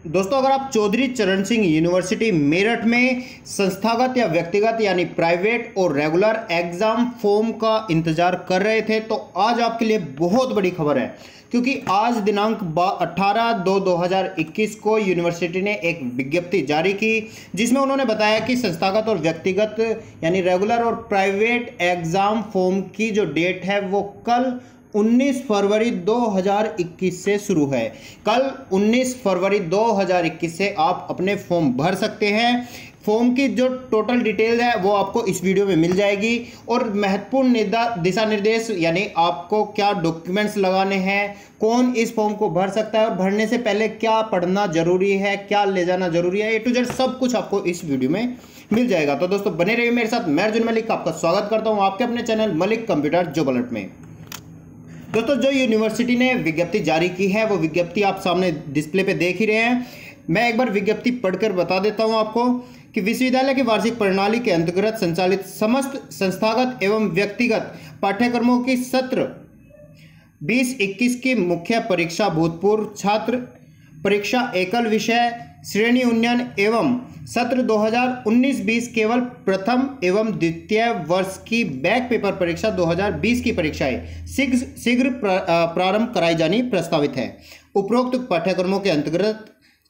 दोस्तों, अगर आप चौधरी चरण सिंह यूनिवर्सिटी मेरठ में संस्थागत या व्यक्तिगत यानी प्राइवेट और रेगुलर एग्जाम फॉर्म का इंतजार कर रहे थे तो आज आपके लिए बहुत बड़ी खबर है, क्योंकि आज दिनांक 18/2/2021 को यूनिवर्सिटी ने एक विज्ञप्ति जारी की जिसमें उन्होंने बताया कि संस्थागत और व्यक्तिगत यानी रेगुलर और प्राइवेट एग्जाम फॉर्म की जो डेट है वो कल 19 फरवरी 2021 से शुरू है। कल 19 फरवरी 2021 से आप अपने फॉर्म भर सकते हैं। फॉर्म की जो टोटल डिटेल है वो आपको इस वीडियो में मिल जाएगी और महत्वपूर्ण दिशा निर्देश यानी आपको क्या डॉक्यूमेंट्स लगाने हैं, कौन इस फॉर्म को भर सकता है और भरने से पहले क्या पढ़ना जरूरी है, क्या ले जाना जरूरी है, A to Z सब कुछ आपको इस वीडियो में मिल जाएगा। तो दोस्तों बने रहिए मेरे साथ। मैं अर्जुन मलिक आपका स्वागत करता हूँ आपके अपने channel Malik computer job alert में। दोस्तों, जो यूनिवर्सिटी ने विज्ञप्ति जारी की है वो विज्ञप्ति आप सामने डिस्प्ले पे देख ही रहे हैं। मैं एक बार विज्ञप्ति पढ़कर बता देता हूं आपको कि विश्वविद्यालय की वार्षिक प्रणाली के अंतर्गत संचालित समस्त संस्थागत एवं व्यक्तिगत पाठ्यक्रमों की सत्र 2021 की मुख्य परीक्षा भूतपूर्व छात्र परीक्षा एकल विषय श्रेणी उन्नयन एवं सत्र 2019-20 केवल प्रथम एवं द्वितीय वर्ष की बैक पेपर परीक्षा 2020 की परीक्षाएं शीघ्र प्रारंभ कराई जानी प्रस्तावित है। उपरोक्त पाठ्यक्रमों के अंतर्गत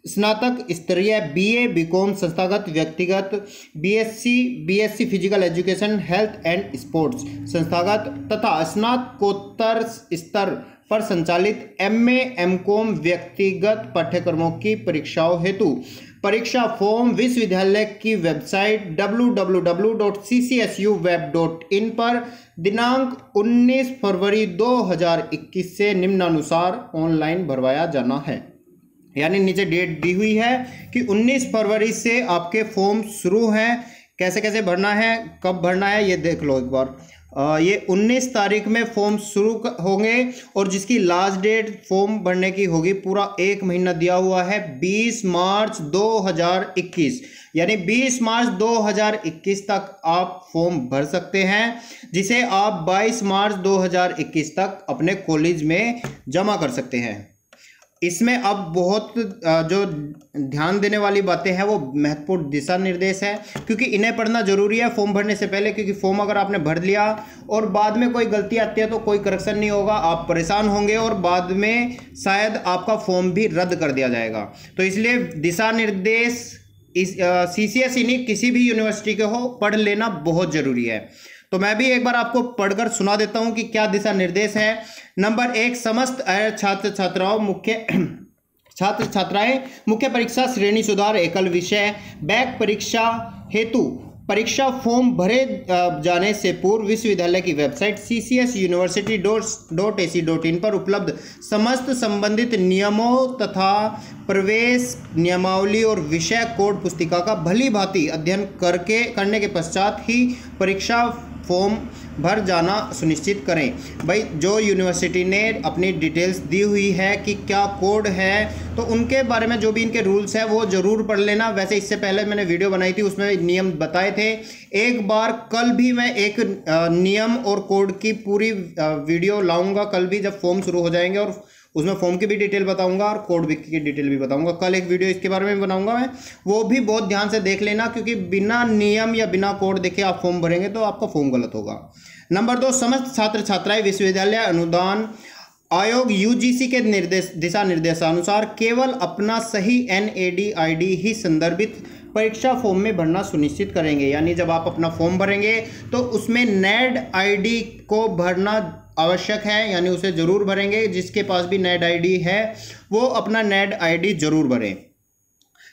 स्नातक स्तरीय BA BCom संस्थागत व्यक्तिगत BSc physical education health and sports संस्थागत तथा स्नातकोत्तर स्तर पर संचालित MA MCom व्यक्तिगत पाठ्यक्रमों की परीक्षाओं हेतु परीक्षा फॉर्म विश्वविद्यालय की वेबसाइट www.ccsweb.in पर दिनांक 19 फरवरी 2021 से निम्नानुसार ऑनलाइन भरवाया जाना है। यानी नीचे डेट दी हुई है कि 19 फरवरी से आपके फॉर्म शुरू हैं। कैसे कैसे भरना है, कब भरना है, ये देख लो एक बार। ये 19 तारीख में फॉर्म शुरू होंगे और जिसकी लास्ट डेट फॉर्म भरने की होगी पूरा एक महीना दिया हुआ है 20 मार्च 2021। यानी 20 मार्च 2021 तक आप फॉर्म भर सकते हैं, जिसे आप 22 मार्च 2021 तक अपने कॉलेज में जमा कर सकते हैं। इसमें अब बहुत जो ध्यान देने वाली बातें हैं वो महत्वपूर्ण दिशा निर्देश है, क्योंकि इन्हें पढ़ना जरूरी है फॉर्म भरने से पहले, क्योंकि फॉर्म अगर आपने भर लिया और बाद में कोई गलती आती है तो कोई करेक्शन नहीं होगा, आप परेशान होंगे और बाद में शायद आपका फॉर्म भी रद्द कर दिया जाएगा। तो इसलिए दिशा निर्देश इस CCS नहीं किसी भी यूनिवर्सिटी के हो पढ़ लेना बहुत जरूरी है। तो मैं भी एक बार आपको पढ़कर सुना देता हूं कि क्या दिशा निर्देश है। नंबर 1, समस्त छात्र छात्राएं मुख्य परीक्षा श्रेणी सुधार एकल विषय बैक परीक्षा हेतु परीक्षा फॉर्म भरे जाने से पूर्व विश्वविद्यालय की वेबसाइट ccsuniversity.ac.in पर उपलब्ध समस्त संबंधित नियमों तथा प्रवेश नियमावली और विषय कोड पुस्तिका का भली भांति अध्ययन करने के पश्चात ही परीक्षा फॉर्म भर जाना सुनिश्चित करें। भाई, जो यूनिवर्सिटी ने अपनी डिटेल्स दी हुई है कि क्या कोड है तो उनके बारे में जो भी इनके रूल्स है वो ज़रूर पढ़ लेना। वैसे इससे पहले मैंने वीडियो बनाई थी, उसमें नियम बताए थे। एक बार कल भी मैं एक नियम और कोड की पूरी वीडियो लाऊंगा, कल भी जब फॉर्म शुरू हो जाएंगे, और उसमें फॉर्म की भी डिटेल बताऊंगा और कोड की डिटेल भी बताऊंगा। कल एक वीडियो इसके बारे में बनाऊंगा मैं, वो भी बहुत ध्यान से देख लेना, क्योंकि बिना नियम या बिना कोड देखे आप फॉर्म भरेंगे तो आपका फॉर्म गलत होगा। नंबर 2, समस्त छात्र छात्राएं विश्वविद्यालय अनुदान आयोग UGC के दिशा निर्देशानुसार केवल अपना सही NAD ID ही संदर्भित परीक्षा फॉर्म में भरना सुनिश्चित करेंगे। यानी जब आप अपना फॉर्म भरेंगे तो उसमें NAD ID को भरना आवश्यक है, यानी उसे जरूर भरेंगे। जिसके पास भी NAD ID है वो अपना NAD ID जरूर भरें।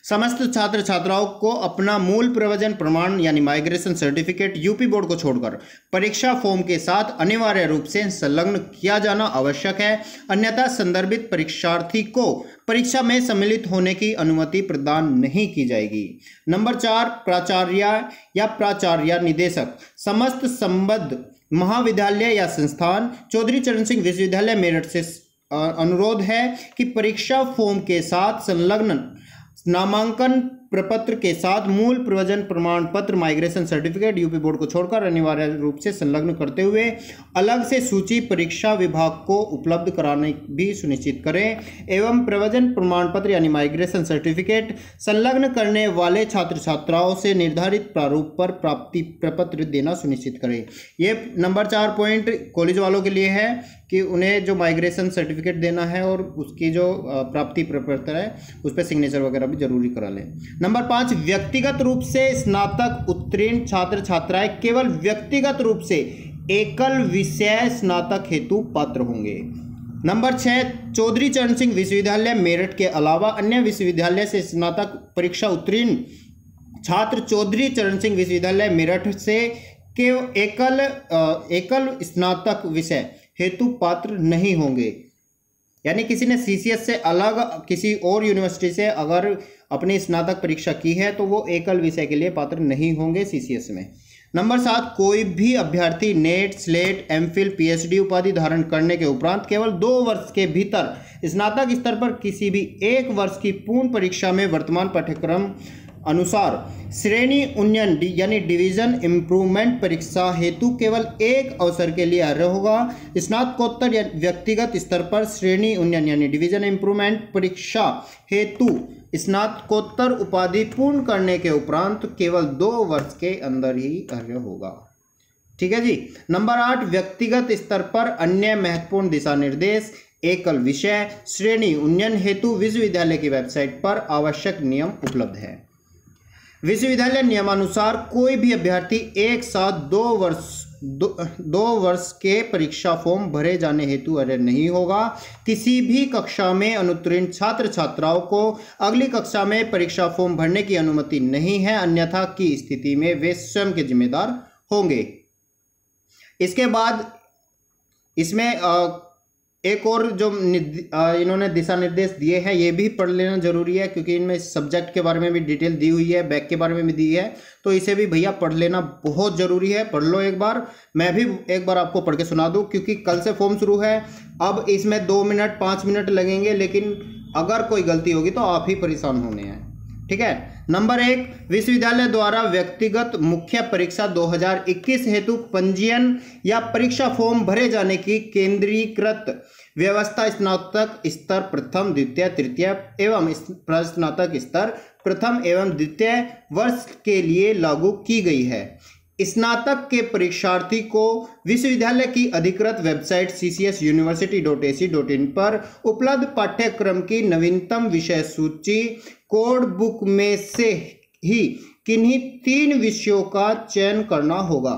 समस्त छात्र छात्राओं को अपना मूल प्रव्रजन प्रमाण यानी माइग्रेशन सर्टिफिकेट UP बोर्ड को छोड़कर परीक्षा फॉर्म के साथ अनिवार्य रूप से संलग्न किया जाना आवश्यक है, अन्यथा संदर्भित परीक्षार्थी को परीक्षा में सम्मिलित होने की अनुमति प्रदान नहीं की जाएगी। नंबर 4, प्राचार्य निदेशक समस्त संबद्ध महाविद्यालय या संस्थान चौधरी चरण सिंह विश्वविद्यालय मेरठ से अनुरोध है कि परीक्षा फॉर्म के साथ संलग्न नामांकन प्रपत्र के साथ मूल प्रव्रजन प्रमाण पत्र माइग्रेशन सर्टिफिकेट यूपी बोर्ड को छोड़कर अनिवार्य रूप से संलग्न करते हुए अलग से सूची परीक्षा विभाग को उपलब्ध कराने भी सुनिश्चित करें एवं प्रव्रजन प्रमाण पत्र यानी माइग्रेशन सर्टिफिकेट संलग्न करने वाले छात्र छात्राओं से निर्धारित प्रारूप पर प्राप्ति प्रपत्र देना सुनिश्चित करें। ये नंबर 4 पॉइंट कॉलेज वालों के लिए है कि उन्हें जो माइग्रेशन सर्टिफिकेट देना है और उसकी जो प्राप्ति प्रपत्र है उस पर सिग्नेचर वगैरह भी जरूरी करा लें। नंबर 5, व्यक्तिगत रूप से स्नातक उत्तीर्ण छात्र छात्राएं केवल व्यक्तिगत रूप से एकल विषय स्नातक हेतु पात्र होंगे। नंबर 6, चौधरी चरण सिंह विश्वविद्यालय मेरठ के अलावा अन्य विश्वविद्यालय से स्नातक परीक्षा उत्तीर्ण छात्र चौधरी चरण सिंह विश्वविद्यालय मेरठ से एकल स्नातक विषय हेतु पात्र नहीं होंगे। यानी किसी ने सीसीएस से अलग किसी और यूनिवर्सिटी से अगर अपनी स्नातक परीक्षा की है तो वो एकल विषय के लिए पात्र नहीं होंगे सीसीएस में। नंबर 7, कोई भी अभ्यर्थी नेट, स्लेट, एमफिल, पीएचडी उपाधि धारण करने के उपरांत केवल 2 वर्ष के भीतर स्नातक स्तर पर किसी भी 1 वर्ष की पूर्ण परीक्षा में वर्तमान पाठ्यक्रम अनुसार श्रेणी उन्नयन यानी डिवीजन इम्प्रूवमेंट परीक्षा हेतु केवल एक अवसर के लिए अर्ह होगा। स्नातकोत्तर या व्यक्तिगत स्तर पर श्रेणी उन्नयन यानी डिवीजन इम्प्रूवमेंट परीक्षा हेतु स्नातकोत्तर उपाधि पूर्ण करने के उपरांत केवल 2 वर्ष के अंदर ही अर्ह होगा। ठीक है जी। नंबर 8, व्यक्तिगत स्तर पर अन्य महत्वपूर्ण दिशा निर्देश एकल विषय श्रेणी उन्नयन हेतु विश्वविद्यालय की वेबसाइट पर आवश्यक नियम उपलब्ध है। विश्वविद्यालय नियमानुसार कोई भी अभ्यर्थी एक साथ 2 वर्ष के परीक्षा फॉर्म भरे जाने हेतु अर्ह नहीं होगा। किसी भी कक्षा में अनुत्तीर्ण छात्र छात्राओं को अगली कक्षा में परीक्षा फॉर्म भरने की अनुमति नहीं है, अन्यथा की स्थिति में वे स्वयं के जिम्मेदार होंगे। इसके बाद इसमें एक और जो इन्होंने दिशा निर्देश दिए हैं ये भी पढ़ लेना जरूरी है, क्योंकि इनमें सब्जेक्ट के बारे में भी डिटेल दी हुई है, बैक के बारे में भी दी है, तो इसे भी भैया पढ़ लेना बहुत ज़रूरी है। पढ़ लो एक बार, मैं भी एक बार आपको पढ़ के सुना दूं, क्योंकि कल से फॉर्म शुरू है। अब इसमें 2 मिनट 5 मिनट लगेंगे, लेकिन अगर कोई गलती होगी तो आप ही परेशान होने हैं। ठीक है। नंबर 1, विश्वविद्यालय द्वारा व्यक्तिगत मुख्य परीक्षा 2021 हेतु पंजीयन या परीक्षा फॉर्म भरे जाने की केंद्रीकृत व्यवस्था स्नातक स्तर प्रथम, द्वितीय, तृतीय एवं स्नातक स्तर प्रथम एवं द्वितीय वर्ष के लिए लागू की गई है। स्नातक के परीक्षार्थी को विश्वविद्यालय की अधिकृत वेबसाइट ccsuniversity.ac.in पर उपलब्ध पाठ्यक्रम की नवीनतम विषय सूची कोड बुक में से ही किन्हीं 3 विषयों का चयन करना होगा।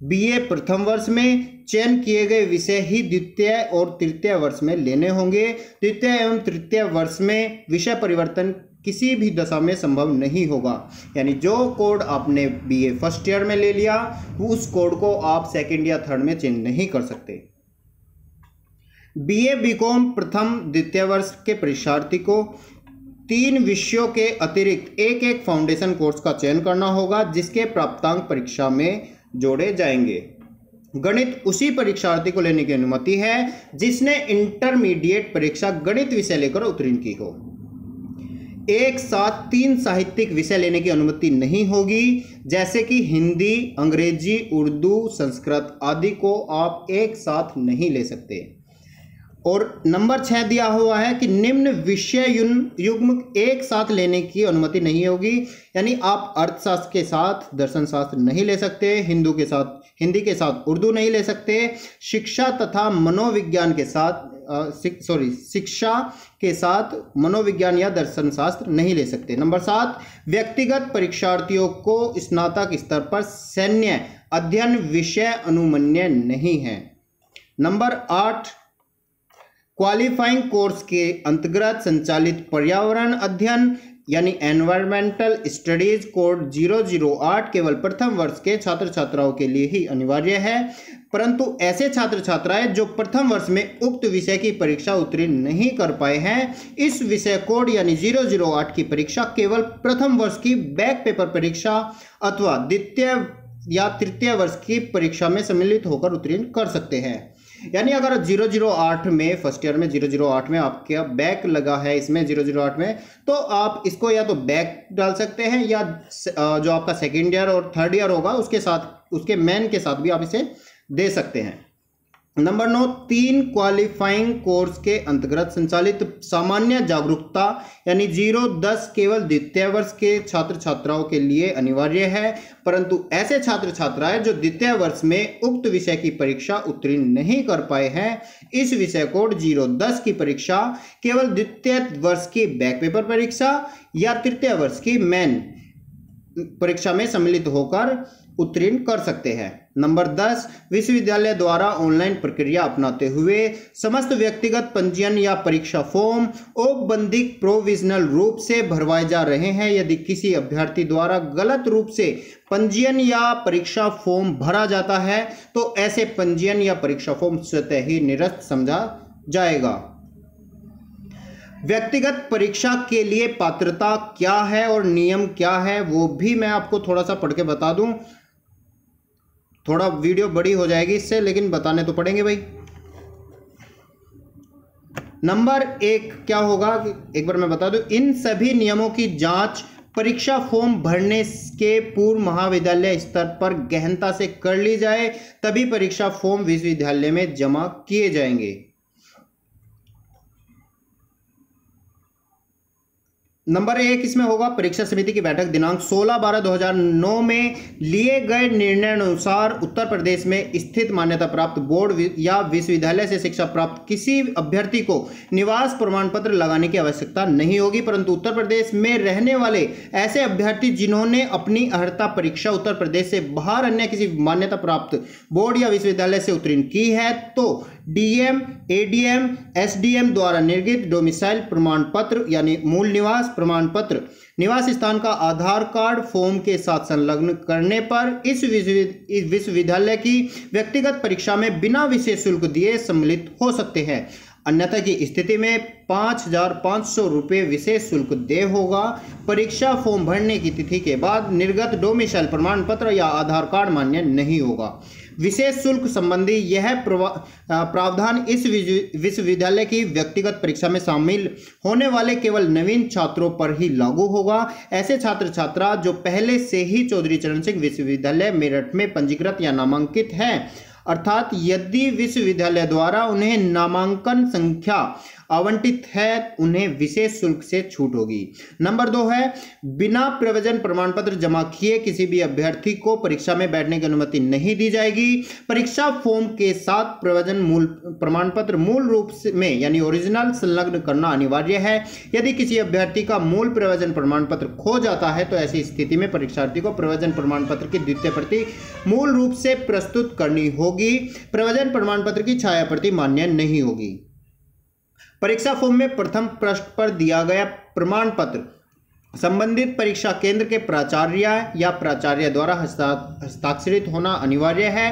बीए प्रथम वर्ष में चयन किए गए विषय ही द्वितीय और तृतीय वर्ष में लेने होंगे। द्वितीय एवं तृतीय वर्ष में विषय परिवर्तन किसी भी दशा में संभव नहीं होगा। यानी जो कोड आपने बीए फर्स्ट ईयर में ले लिया उस कोड को आप सेकंड या थर्ड में चेंज नहीं कर सकते। बीए बीकॉम प्रथम द्वितीय वर्ष के परीक्षार्थी को 3 विषयों के अतिरिक्त एक फाउंडेशन कोर्स का चयन करना होगा, जिसके प्राप्तांक परीक्षा में जोड़े जाएंगे। गणित उसी परीक्षार्थी को लेने की अनुमति है जिसने इंटरमीडिएट परीक्षा गणित विषय लेकर उत्तीर्ण की हो। एक साथ 3 साहित्यिक विषय लेने की अनुमति नहीं होगी, जैसे कि हिंदी, अंग्रेजी, उर्दू, संस्कृत आदि को आप एक साथ नहीं ले सकते। और नंबर 6 दिया हुआ है कि निम्न विषय युग्म एक साथ लेने की अनुमति नहीं होगी। यानी आप अर्थशास्त्र के साथ दर्शन शास्त्र नहीं ले सकते, हिंदी के साथ उर्दू नहीं ले सकते, शिक्षा तथा मनोविज्ञान के साथ शिक्षा के साथ मनोविज्ञान या दर्शन शास्त्र नहीं ले सकते। नंबर 7, व्यक्तिगत परीक्षार्थियों को स्नातक स्तर पर सैन्य अध्ययन विषय अनुमन्य नहीं है। नंबर 8, क्वालिफाइंग कोर्स के अंतर्गत संचालित पर्यावरण अध्ययन यानी एनवायरमेंटल स्टडीज कोड 008 केवल प्रथम वर्ष के छात्र छात्राओं के लिए ही अनिवार्य है, परंतु ऐसे छात्र छात्राएं जो प्रथम वर्ष में उक्त विषय की परीक्षा उत्तीर्ण नहीं कर पाए हैं, इस विषय कोड यानी 008 की परीक्षा केवल प्रथम वर्ष की बैक पेपर परीक्षा अथवा द्वितीय या तृतीय वर्ष की परीक्षा में सम्मिलित होकर उत्तीर्ण कर सकते हैं। यानी अगर 008 में फर्स्ट ईयर में 008 में आपका बैक लगा है इसमें 008 में, तो आप इसको या तो बैक डाल सकते हैं या जो आपका सेकेंड ईयर और थर्ड ईयर होगा उसके साथ, उसके मेन के साथ भी आप इसे दे सकते हैं। नंबर 9, 3 क्वालिफाइंग कोर्स के अंतर्गत संचालित सामान्य जागरूकता यानी 0-10 केवल द्वितीय वर्ष के छात्र छात्राओं के लिए अनिवार्य है, परंतु ऐसे छात्र छात्राएं जो द्वितीय वर्ष में उक्त विषय की परीक्षा उत्तीर्ण नहीं कर पाए हैं, इस विषय कोड 0-10 की परीक्षा केवल द्वितीय वर्ष की बैक पेपर परीक्षा या तृतीय वर्ष की मेन परीक्षा में सम्मिलित होकर उत्तीर्ण कर सकते हैं। नंबर 10, विश्वविद्यालय द्वारा ऑनलाइन प्रक्रिया अपनाते हुए समस्त व्यक्तिगत पंजीयन या परीक्षा फॉर्म औपबंधिक प्रोविजनल रूप से भरवाए जा रहे हैं। यदि किसी अभ्यर्थी द्वारा गलत रूप से पंजीयन या परीक्षा फॉर्म भरा जाता है तो ऐसे पंजीयन या परीक्षा फॉर्म स्वतः ही निरस्त समझा जाएगा। व्यक्तिगत परीक्षा के लिए पात्रता क्या है और नियम क्या है वो भी मैं आपको थोड़ा सा पढ़ के बता दूं। थोड़ा वीडियो बड़ी हो जाएगी इससे, लेकिन बताने तो पड़ेंगे भाई। नंबर 1 क्या होगा, एक बार मैं बता दूं। इन सभी नियमों की जांच परीक्षा फॉर्म भरने के पूर्व महाविद्यालय स्तर पर गहनता से कर ली जाए, तभी परीक्षा फॉर्म विश्वविद्यालय में जमा किए जाएंगे। नंबर 1 इसमें होगा परीक्षा समिति की बैठक दिनांक 16/12/2009 में लिए गए निर्णय अनुसार उत्तर प्रदेश में स्थित मान्यता प्राप्त बोर्ड या विश्वविद्यालय से शिक्षा प्राप्त किसी अभ्यर्थी को निवास प्रमाण पत्र लगाने की आवश्यकता नहीं होगी, परंतु उत्तर प्रदेश में रहने वाले ऐसे अभ्यर्थी जिन्होंने अपनी अर्हता परीक्षा उत्तर प्रदेश से बाहर अन्य किसी मान्यता प्राप्त बोर्ड या विश्वविद्यालय से उत्तीर्ण की है तो डीएम, एडीएम, एसडीएम द्वारा निर्गत डोमिसाइल प्रमाण पत्र यानी मूल निवास प्रमाण पत्र, निवास स्थान का आधार कार्ड फॉर्म के साथ संलग्न करने पर इस विश्वविद्यालय की व्यक्तिगत परीक्षा में बिना विशेष शुल्क दिए सम्मिलित हो सकते हैं। अन्यथा की स्थिति में 5,500 रुपये विशेष शुल्क देय होगा। परीक्षा फॉर्म भरने की तिथि के बाद निर्गत डोमिसाइल प्रमाण पत्र या आधार कार्ड मान्य नहीं होगा। विशेष शुल्क संबंधी यह प्रावधान इस विश्वविद्यालय की व्यक्तिगत परीक्षा में शामिल होने वाले केवल नवीन छात्रों पर ही लागू होगा। ऐसे छात्र छात्रा जो पहले से ही चौधरी चरण सिंह विश्वविद्यालय मेरठ में पंजीकृत या नामांकित हैं, अर्थात यदि विश्वविद्यालय द्वारा उन्हें नामांकन संख्या आवंटित है, उन्हें विशेष शुल्क से छूट होगी। नंबर 2 है बिना प्रवेशन प्रमाण पत्र जमा किए किसी भी अभ्यर्थी को परीक्षा में बैठने की अनुमति नहीं दी जाएगी। परीक्षा फॉर्म के साथ प्रवेशन मूल प्रमाण पत्र मूल रूप में यानी ओरिजिनल संलग्न करना अनिवार्य है। यदि किसी अभ्यर्थी का मूल प्रवेशन प्रमाण पत्र खो जाता है तो ऐसी स्थिति में परीक्षार्थी को प्रवेशन प्रमाण पत्र की द्वितीय प्रति मूल रूप से प्रस्तुत करनी होगी। प्रवेशन प्रमाण पत्र की छाया प्रति मान्य नहीं होगी। परीक्षा फॉर्म में प्रथम पृष्ठ पर दिया गया प्रमाण पत्र संबंधित परीक्षा केंद्र के प्राचार्य या प्राचार्य द्वारा हस्ताक्षरित होना अनिवार्य है।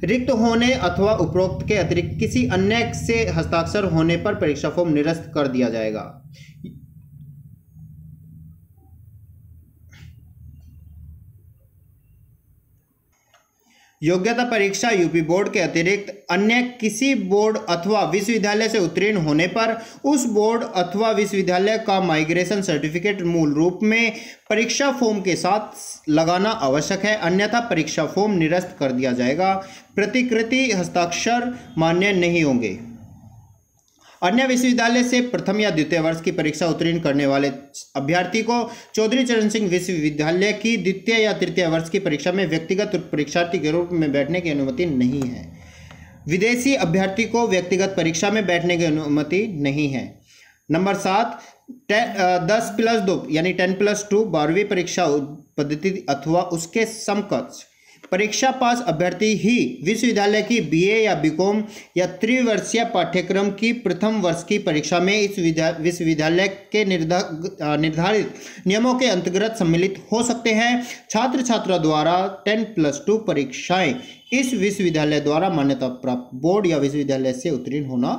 रिक्त होने अथवा उपरोक्त के अतिरिक्त किसी अन्य से हस्ताक्षर होने पर परीक्षा फॉर्म निरस्त कर दिया जाएगा। योग्यता परीक्षा यूपी बोर्ड के अतिरिक्त अन्य किसी बोर्ड अथवा विश्वविद्यालय से उत्तीर्ण होने पर उस बोर्ड अथवा विश्वविद्यालय का माइग्रेशन सर्टिफिकेट मूल रूप में परीक्षा फॉर्म के साथ लगाना आवश्यक है, अन्यथा परीक्षा फॉर्म निरस्त कर दिया जाएगा। प्रतिकृति हस्ताक्षर मान्य नहीं होंगे। अन्य विश्वविद्यालय से प्रथम या द्वितीय वर्ष की परीक्षा उत्तीर्ण करने वाले अभ्यर्थी को चौधरी चरण सिंह विश्वविद्यालय की द्वितीय या तृतीय वर्ष की परीक्षा में व्यक्तिगत परीक्षार्थी के रूप में बैठने की अनुमति नहीं है। विदेशी अभ्यर्थी को व्यक्तिगत परीक्षा में बैठने की अनुमति नहीं है। नंबर 7 10+2 यानी 10+2 12वीं परीक्षा पद्धति अथवा उसके समकक्ष परीक्षा पास अभ्यर्थी ही विश्वविद्यालय की बीए या बीकॉम या त्रिवर्षीय पाठ्यक्रम की प्रथम वर्ष की परीक्षा में इस विश्वविद्यालय के निर्धारित नियमों के अंतर्गत सम्मिलित हो सकते हैं। छात्र छात्रा द्वारा 10+2 परीक्षाएं इस विश्वविद्यालय द्वारा मान्यता प्राप्त बोर्ड या विश्वविद्यालय से उत्तीर्ण होना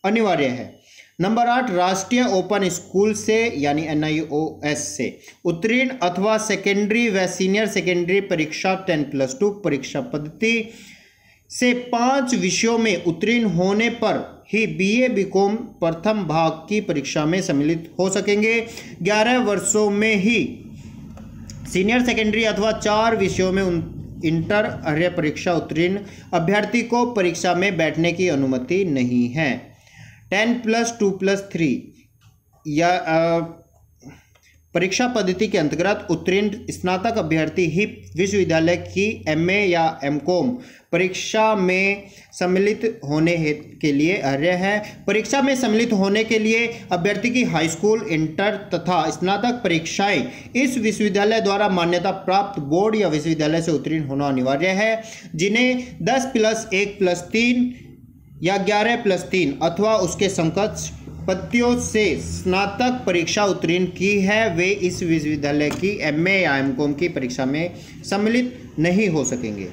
अनिवार्य है। नंबर 8 राष्ट्रीय ओपन स्कूल से यानी NIOS से उत्तीर्ण अथवा सेकेंडरी व सीनियर सेकेंडरी परीक्षा 10+2 परीक्षा पद्धति से 5 विषयों में उत्तीर्ण होने पर ही बीए बीकॉम प्रथम भाग की परीक्षा में सम्मिलित हो सकेंगे। 11 वर्षों में ही सीनियर सेकेंडरी अथवा 4 विषयों में इंटर अर्हता परीक्षा उत्तीर्ण अभ्यर्थी को परीक्षा में बैठने की अनुमति नहीं है। 10+2+3 या परीक्षा पद्धति के अंतर्गत उत्तीर्ण स्नातक अभ्यर्थी ही विश्वविद्यालय की एमए या एमकॉम परीक्षा में सम्मिलित होने के लिए अर्ह है। परीक्षा में सम्मिलित होने के लिए अभ्यर्थी की हाई स्कूल, इंटर तथा स्नातक परीक्षाएं इस विश्वविद्यालय द्वारा मान्यता प्राप्त बोर्ड या विश्वविद्यालय से उत्तीर्ण होना अनिवार्य है, जिन्हें 10+1+3 या 11+3 अथवा उसके समकक्ष पद्धतियों से स्नातक परीक्षा उत्तीर्ण की है, वे इस विश्वविद्यालय की एमए या एमकॉम की परीक्षा में सम्मिलित नहीं हो सकेंगे।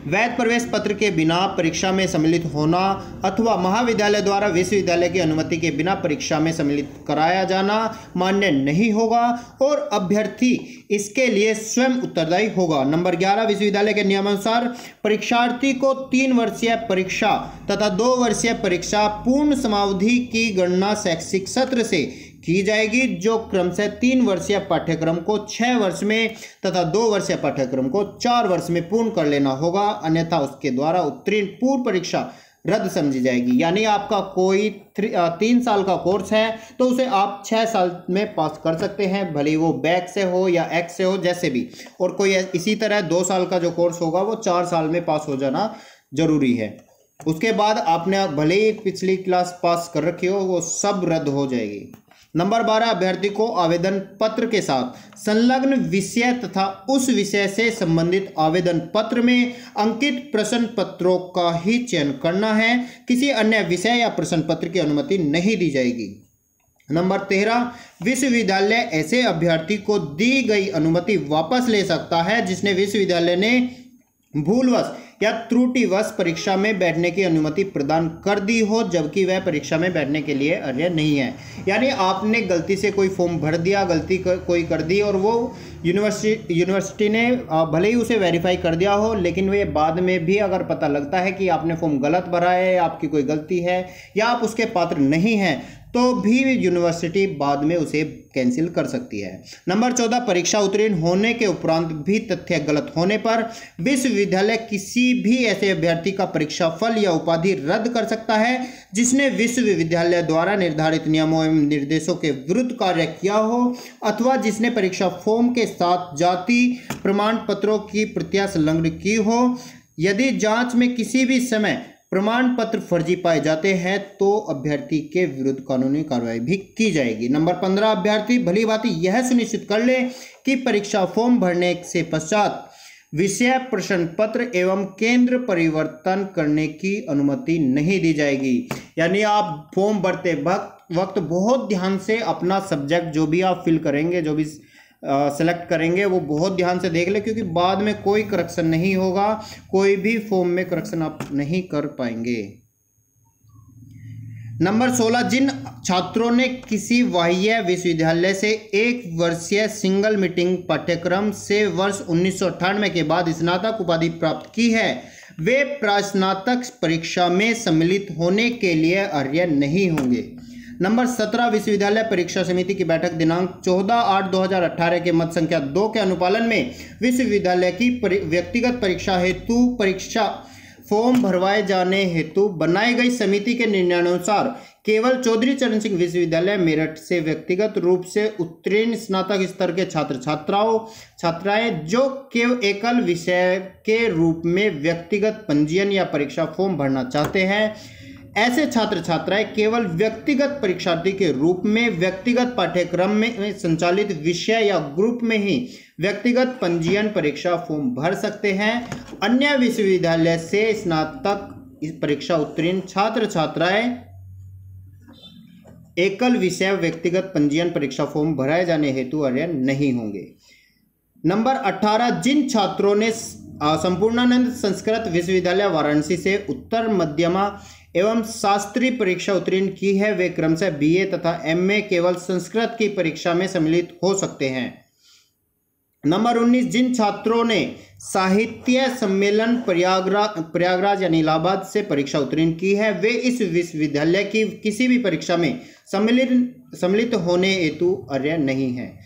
वैध प्रवेश पत्र के बिना परीक्षा में सम्मिलित होना अथवा महाविद्यालय द्वारा विश्वविद्यालय की अनुमति के बिना परीक्षा में सम्मिलित कराया जाना मान्य नहीं होगा और अभ्यर्थी इसके लिए स्वयं उत्तरदायी होगा। नंबर 11, विश्वविद्यालय के नियमानुसार परीक्षार्थी को 3 वर्षीय परीक्षा तथा 2 वर्षीय परीक्षा पूर्ण समावधि की गणना शैक्षिक सत्र से की जाएगी, जो क्रमशः 3 वर्षीय पाठ्यक्रम को 6 वर्ष में तथा 2 वर्षीय पाठ्यक्रम को 4 वर्ष में पूर्ण कर लेना होगा, अन्यथा उसके द्वारा उत्तीर्ण पूर्व परीक्षा रद्द समझी जाएगी। यानी आपका कोई 3 साल का कोर्स है तो उसे आप 6 साल में पास कर सकते हैं, भले वो बैक से हो या एक्स से हो, जैसे भी। और कोई इसी तरह 2 साल का जो कोर्स होगा वो 4 साल में पास हो जाना जरूरी है। उसके बाद आपने भले ही पिछली क्लास पास कर रखी हो, वो सब रद्द हो जाएगी। नंबर 12, अभ्यर्थी को आवेदन पत्र के साथ संलग्न विषय तथा उस विषय से संबंधित आवेदन पत्र में अंकित प्रश्न पत्रों का ही चयन करना है, किसी अन्य विषय या प्रश्न पत्र की अनुमति नहीं दी जाएगी। नंबर 13, विश्वविद्यालय ऐसे अभ्यर्थी को दी गई अनुमति वापस ले सकता है जिसने विश्वविद्यालय ने भूलवश या त्रुटिवश परीक्षा में बैठने की अनुमति प्रदान कर दी हो, जबकि वह परीक्षा में बैठने के लिए अर्ह नहीं है। यानी आपने गलती से कोई फॉर्म भर दिया, गलती कोई कर दी और वो यूनिवर्सिटी ने भले ही उसे वेरीफाई कर दिया हो, लेकिन वे बाद में भी अगर पता लगता है कि आपने फॉर्म गलत भरा है, आपकी कोई गलती है या आप उसके पात्र नहीं हैं, तो भी यूनिवर्सिटी बाद में उसे कैंसिल कर सकती है। नंबर 14, परीक्षा उत्तीर्ण होने के उपरांत भी तथ्य गलत होने पर विश्वविद्यालय किसी भी ऐसे अभ्यर्थी का परीक्षा फल या उपाधि रद्द कर सकता है जिसने विश्वविद्यालय द्वारा निर्धारित नियमों एवं निर्देशों के विरुद्ध कार्य किया हो अथवा जिसने परीक्षा फॉर्म के साथ जाति प्रमाण पत्रों की प्रतियां संलग्न की हो। यदि जांच में किसी भी समय प्रमाण पत्र फर्जी पाए जाते हैं तो अभ्यर्थी के विरुद्ध कानूनी कार्रवाई भी की जाएगी। नंबर 15, अभ्यर्थी भली भांति यह सुनिश्चित कर ले कि परीक्षा फॉर्म भरने से पश्चात विषय प्रश्न पत्र एवं केंद्र परिवर्तन करने की अनुमति नहीं दी जाएगी। यानी आप फॉर्म भरते वक्त बहुत ध्यान से अपना सब्जेक्ट जो भी आप फिल करेंगे, जो भी सेलेक्ट करेंगे, वो बहुत ध्यान से देख ले, क्योंकि बाद में कोई करेक्शन नहीं होगा, कोई भी फॉर्म में करेक्शन आप नहीं कर पाएंगे। नंबर 16, जिन छात्रों ने किसी बाह्य विश्वविद्यालय से 1 वर्षीय सिंगल मीटिंग पाठ्यक्रम से वर्ष 1998 के बाद स्नातक उपाधि प्राप्त की है, वे प्रास्नातक परीक्षा में सम्मिलित होने के लिए अर्ह नहीं होंगे। नंबर 17, विश्वविद्यालय परीक्षा समिति की बैठक दिनांक 14/8/2018 के मत संख्या 2 के अनुपालन में विश्वविद्यालय की व्यक्तिगत परीक्षा हेतु परीक्षा फॉर्म भरवाए जाने हेतु बनाई गई समिति के निर्णयानुसार केवल चौधरी चरण सिंह विश्वविद्यालय मेरठ से व्यक्तिगत रूप से उत्तीर्ण स्नातक स्तर के छात्राएं जो केवल एकल विषय के रूप में व्यक्तिगत पंजीयन या परीक्षा फॉर्म भरना चाहते हैं, ऐसे छात्र छात्राएं केवल व्यक्तिगत परीक्षार्थी के रूप में व्यक्तिगत पाठ्यक्रम में संचालित विषय या ग्रुप में ही व्यक्तिगत पंजीयन परीक्षा फॉर्म भर सकते हैं। अन्य विश्वविद्यालय से स्नातक परीक्षा उत्तीर्ण छात्र छात्राएं एकल विषय व्यक्तिगत पंजीयन परीक्षा फॉर्म भराए जाने हेतु अर्ह नहीं होंगे। नंबर 18, जिन छात्रों ने संपूर्णानंद संस्कृत विश्वविद्यालय वाराणसी से उत्तर मध्यमा एवं शास्त्रीय परीक्षा उत्तीर्ण की है, वे क्रमशः बीए तथा एमए केवल संस्कृत की परीक्षा में सम्मिलित हो सकते हैं। नंबर 19, जिन छात्रों ने साहित्य सम्मेलन प्रयागराज यानी इलाहाबाद से परीक्षा उत्तीर्ण की है वे इस विश्वविद्यालय की किसी भी परीक्षा में सम्मिलित होने हेतु अर्ह नहीं है।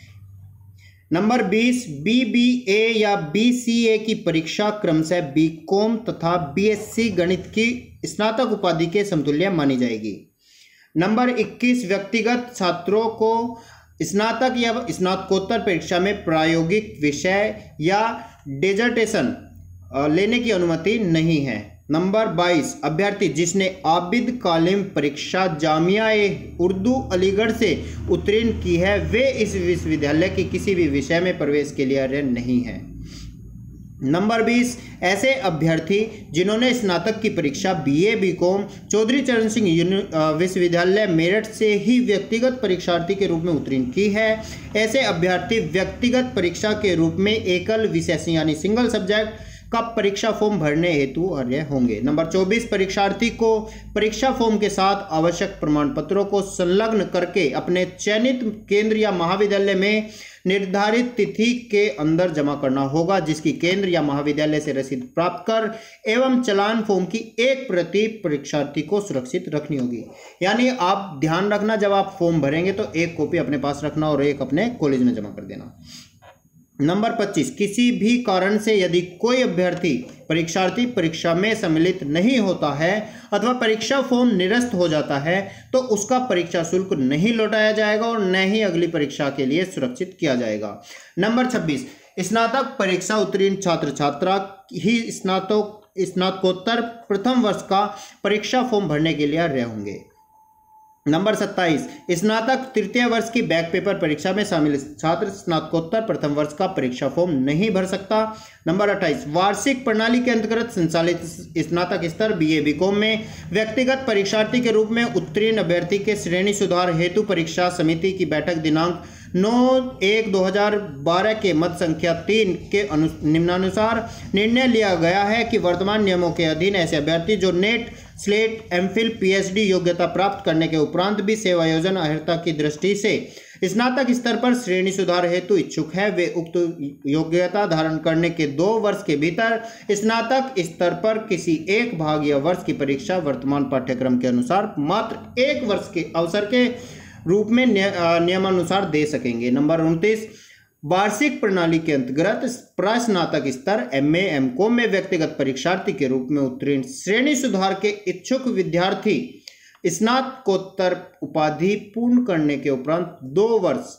नंबर 20, BBA या BCA की परीक्षा क्रमशः BCom तथा BSc गणित की स्नातक उपाधि के समतुल्य मानी जाएगी। नंबर 21, व्यक्तिगत छात्रों को स्नातक या स्नातकोत्तर परीक्षा में प्रायोगिक विषय या डिसर्टेशन लेने की अनुमति नहीं है। नंबर 22, अभ्यर्थी जिसने आबिद कालिम परीक्षा जामिया-ए-उर्दू अलीगढ़ से उत्तीर्ण की है वे इस विश्वविद्यालय की किसी भी विषय में प्रवेश के लिए अर्ह नहीं है। नंबर 20, ऐसे अभ्यर्थी जिन्होंने स्नातक की परीक्षा BA BCom चौधरी चरण सिंह विश्वविद्यालय मेरठ से ही व्यक्तिगत परीक्षार्थी के रूप में उत्तीर्ण की है, ऐसे अभ्यर्थी व्यक्तिगत परीक्षा के रूप में एकल विषय यानी सिंगल सब्जेक्ट का परीक्षा फॉर्म भरने हेतु अर्ह होंगे। नंबर 24, परीक्षार्थी को परीक्षा फॉर्म के साथ आवश्यक प्रमाण पत्रों को संलग्न करके अपने चयनित केंद्र या महाविद्यालय में निर्धारित तिथि के अंदर जमा करना होगा, जिसकी केंद्र या महाविद्यालय से रसीद प्राप्त कर एवं चालान फॉर्म की एक प्रति परीक्षार्थी को सुरक्षित रखनी होगी। यानी आप ध्यान रखना, जब आप फॉर्म भरेंगे तो एक कॉपी अपने पास रखना और एक अपने कॉलेज में जमा कर देना। नंबर 25, किसी भी कारण से यदि कोई परीक्षार्थी परीक्षा में सम्मिलित नहीं होता है अथवा परीक्षा फॉर्म निरस्त हो जाता है तो उसका परीक्षा शुल्क नहीं लौटाया जाएगा और न ही अगली परीक्षा के लिए सुरक्षित किया जाएगा। नंबर 26, स्नातक परीक्षा उत्तीर्ण छात्र छात्रा ही स्नातकोत्तर प्रथम वर्ष का परीक्षा फॉर्म भरने के लिए अर्ह होंगे। नंबर 27, स्नातक तृतीय वर्ष की बैक पेपर परीक्षा में शामिल छात्र स्नातकोत्तर प्रथम वर्ष का परीक्षा फॉर्म नहीं भर सकता। नंबर 28, वार्षिक प्रणाली के अंतर्गत संचालित स्नातक स्तर BA BCom में व्यक्तिगत परीक्षार्थी के रूप में उत्तीर्ण अभ्यर्थी के श्रेणी सुधार हेतु परीक्षा समिति की बैठक दिनांक 9/1/2012 के मत संख्या 3 के निम्नानुसार निर्णय लिया गया है कि वर्तमान नियमों के अधीन ऐसे अभ्यर्थी जो नेट स्लेट MPhil PhD योग्यता प्राप्त करने के उपरांत भी सेवायोजन अर्हता की दृष्टि से स्नातक स्तर पर श्रेणी सुधार हेतु इच्छुक है वे उक्त योग्यता धारण करने के 2 वर्ष के भीतर स्नातक स्तर पर किसी एक भाग या वर्ष की परीक्षा वर्तमान पाठ्यक्रम के अनुसार मात्र 1 वर्ष के अवसर के रूप में नियमानुसार दे सकेंगे। नंबर 29, वार्षिक प्रणाली के अंतर्गत प्रस्नातक स्तर MA MCom में व्यक्तिगत परीक्षार्थी के रूप में उत्तीर्ण श्रेणी सुधार के इच्छुक विद्यार्थी स्नातकोत्तर उपाधि पूर्ण करने के उपरांत 2 वर्ष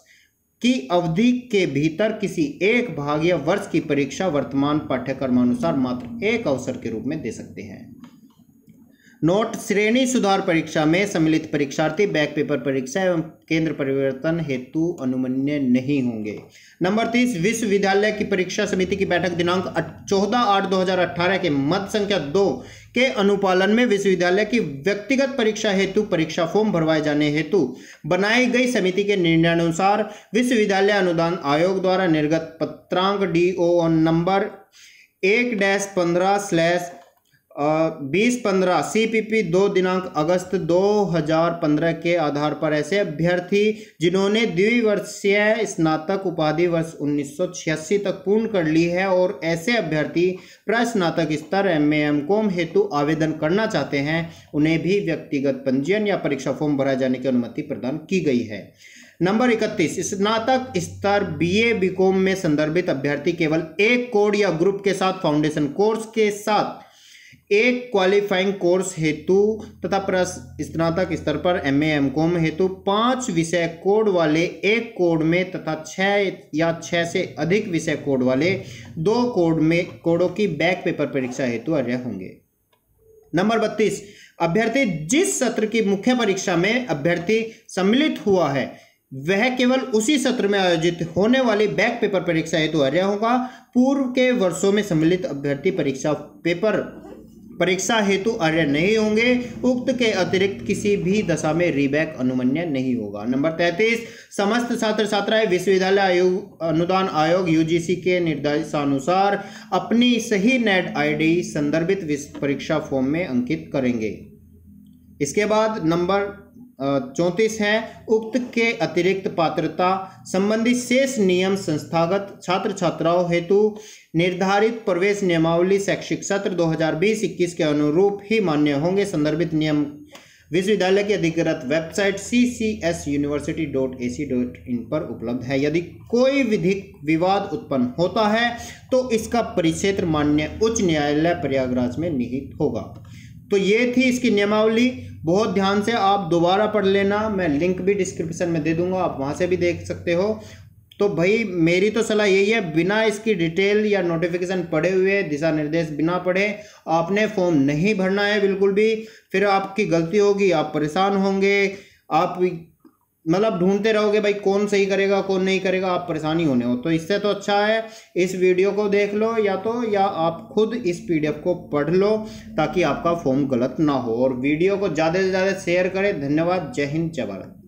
की अवधि के भीतर किसी एक भाग या वर्ष की परीक्षा वर्तमान पाठ्यक्रमानुसार मात्र 1 अवसर के रूप में दे सकते हैं। नोट, श्रेणी सुधार परीक्षा में सम्मिलित परीक्षार्थी बैक पेपर परीक्षा एवं केंद्र परिवर्तन हेतु अनुमन्य नहीं होंगे। नंबर 30, विश्वविद्यालय की परीक्षा समिति की बैठक दिनांक 14/8/2018 के मत संख्या 2 के अनुपालन में विश्वविद्यालय की व्यक्तिगत परीक्षा हेतु परीक्षा फॉर्म भरवाए जाने हेतु बनाई गई समिति के निर्णयानुसार विश्वविद्यालय अनुदान आयोग द्वारा निर्गत पत्रांक DO नंबर 1-15/2015 CPP 2 दिनांक अगस्त 2015 के आधार पर ऐसे अभ्यर्थी जिन्होंने द्विवर्षीय स्नातक उपाधि वर्ष 1986 तक पूर्ण कर ली है और ऐसे अभ्यर्थी प्रस्नातक स्तर MA MCom हेतु आवेदन करना चाहते हैं उन्हें भी व्यक्तिगत पंजीयन या परीक्षा फॉर्म भराए जाने की अनुमति प्रदान की गई है। नंबर 31, स्नातक स्तर BA BCom में संदर्भित अभ्यर्थी केवल एक कोड या ग्रुप के साथ फाउंडेशन कोर्स के साथ एक क्वालिफाइंग कोर्स हेतु तथा स्नातक स्तर पर MA MCom हेतु 5 विषय कोड वाले एक कोड में तथा 6 या 6 से अधिक विषय कोड वाले 2 कोडों की बैक पेपर परीक्षा हेतु अर्ह होंगे। नंबर 32, अभ्यर्थी जिस सत्र की मुख्य परीक्षा में अभ्यर्थी सम्मिलित हुआ है वह केवल उसी सत्र में आयोजित होने वाली बैक पेपर परीक्षा हेतु अर्ह होगा। पूर्व के वर्षों में सम्मिलित अभ्यर्थी परीक्षा हेतु अर्ह नहीं होंगे। उक्त के अतिरिक्त किसी भी दशा में रीबैक अनुमन्य नहीं होगा। नंबर 33, समस्त छात्र छात्राएं विश्वविद्यालय अनुदान आयोग UGC के निर्देशानुसार अपनी सही नेट ID संदर्भित परीक्षा फॉर्म में अंकित करेंगे। इसके बाद नंबर 34 है। उक्त के अतिरिक्त पात्रता संबंधी शेष नियम संस्थागत छात्र छात्राओं हेतु निर्धारित प्रवेश नियमावली शैक्षिक सत्र 2020-21 के अनुरूप ही मान्य होंगे। संदर्भित नियम विश्वविद्यालय की अधिकृत वेबसाइट ccsuniversity.ac.in पर उपलब्ध है। यदि कोई विधिक विवाद उत्पन्न होता है तो इसका परिक्षेत्र माननीय उच्च न्यायालय प्रयागराज में निहित होगा। तो ये थी इसकी नियमावली। बहुत ध्यान से आप दोबारा पढ़ लेना, मैं लिंक भी डिस्क्रिप्शन में दे दूंगा, आप वहां से भी देख सकते हो। तो भाई मेरी तो सलाह यही है, बिना इसकी डिटेल या नोटिफिकेशन पढ़े हुए, दिशा निर्देश बिना पढ़े आपने फॉर्म नहीं भरना है बिल्कुल भी। फिर आपकी गलती होगी, आप परेशान होंगे, आप मतलब ढूंढते रहोगे भाई कौन सही करेगा कौन नहीं करेगा, आप परेशानी होने हो। तो इससे तो अच्छा है इस वीडियो को देख लो या आप खुद इस पीडीएफ को पढ़ लो ताकि आपका फॉर्म गलत ना हो। और वीडियो को ज़्यादा से ज़्यादा शेयर करें। धन्यवाद। जय हिंद, जय भारत।